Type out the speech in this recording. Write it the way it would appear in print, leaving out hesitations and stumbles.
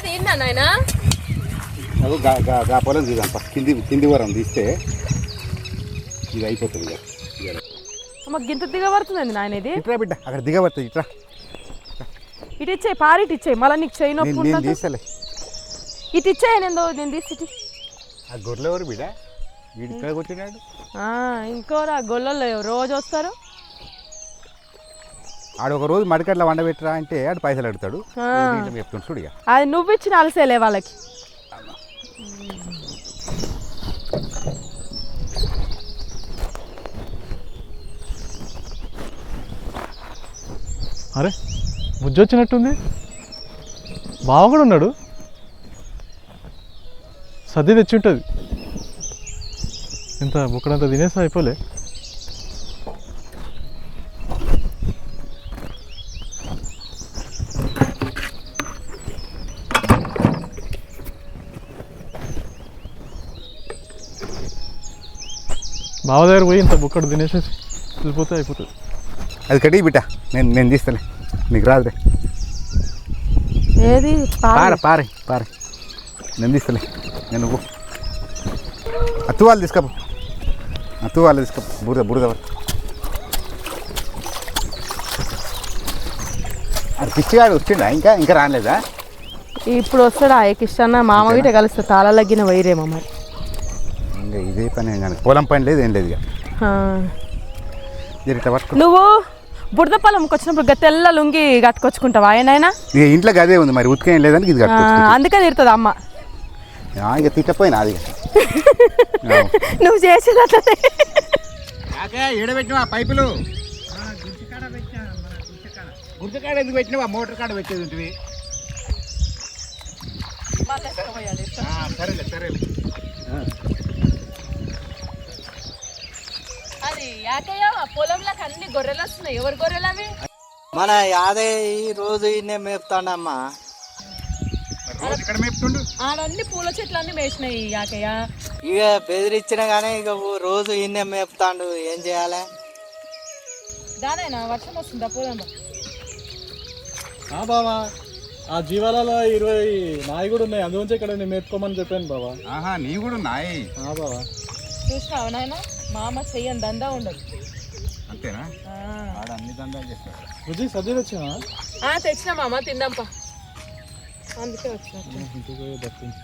అది ఏంటా నాయనా పొలం తీద్దాం కింది వరం తీస్తే ఇది అయిపోతుంది. మాకు గింత దిగబడుతుందండి నాయన ఇది. ఇట్రా బిడ్డ అక్కడ దిగబడుతుంది. ఇట్రా ఇటు ఇచ్చేయి, పారిటి ఇచ్చేయి, మళ్ళీ నీకు చేయి నొప్పి తీసలే. ఇటు ఇచ్చేయి, నేను తీసి ఆ గొర్రెలు ఎవరు బిడ్డ? వీడి ఇక్కడ కూర్చున్నాడు. ఇంకోరా గొల్లలు రోజు వస్తారు. ఆడు ఒక రోజు మడికట్ల వండబెట్టరా అంటే ఆడు పైసలు అడుగుతాడు. చెప్తాను చూడు. అది నువ్వు ఇచ్చిన అలసేలే వాళ్ళకి. అరే బుజ్జి వచ్చినట్టుంది. బావ కూడా ఉన్నాడు. సద్ది తెచ్చి ఉంటుంది. ఇంత బుక్కడంతా తినేసా అయిపోలే. బావ దగ్గర పోయి ఇంత బుక్కడు తినేసేసి వెళ్ళిపోతే అయిపోతుంది. అది కడిగి బిడ్డ, నేను తీస్తాను, నీకు రాదురే. ఏది పారే నేను తీస్తలే. నేను అత్తువాళ్ళు తీసుకో, బురద అది పిచ్చిగాడు వచ్చిండా? ఇంకా రాలేదా? ఇప్పుడు వస్తాడా కిష్టన్న? మామ గిట కలిస్తే తాళలగిన వైరేమో మరి. ఇంకా ఇదే పని కానీ పొలం పని లేదు, ఏం లేదు. ఇక నువ్వు బురద పొలంకి వచ్చినప్పుడు తెల్ల లుంగి కట్టుకొచ్చుకుంటావా ఆయనైనా? ఇక ఇంట్లో అదే ఉంది మరి, ఉతికేం లేదని ఇది అందుకే తిడుతుంది అమ్మ. ఇక తిట్టపోయినా అది నువ్వు చేసేది అట్లనే. ఏడబెట్టినవా పైపులు? గుర్తుకాడ ఎందుకు పెట్టినవా? మోటార్ కాడ పెట్టేది ఉంటుంది. సరేలే. అది యాకయ్య పొలంలోకి అన్ని గొర్రెలు వస్తున్నాయి. ఎవరు గొర్రెలు అవి? మన యాదే ఈ రోజు ఇన్నే మేపుతాడమ్మా. ఆడన్ని పూల చెట్లు అన్ని వేసినాయి యాకయ్య. ఇక బెదిరించినా కానీ ఇక రోజు ఇన్నే మేపుతాడు. ఏం చేయాలి? దానైనా వర్షం వస్తుందా పొలంలో? బావా ఆ జీవాలలో 20 నాయి కూడా ఉన్నాయి. అందుగురించి ఇక్కడ నేను మేపుకోమని చెప్పాను బావా. నీ కూడా నాయి బావా. చూసినావు నాయన, మా అమ్మ చెయ్యని దందా ఉండదు. అంతేనా? ఆడ అన్ని దందాలు చేస్తాడు. రుచి సద్ది తెచ్చినా? తెచ్చినా మామ, తిందాంపా. అందుకే వచ్చిన. ఇంటికి దక్కింది.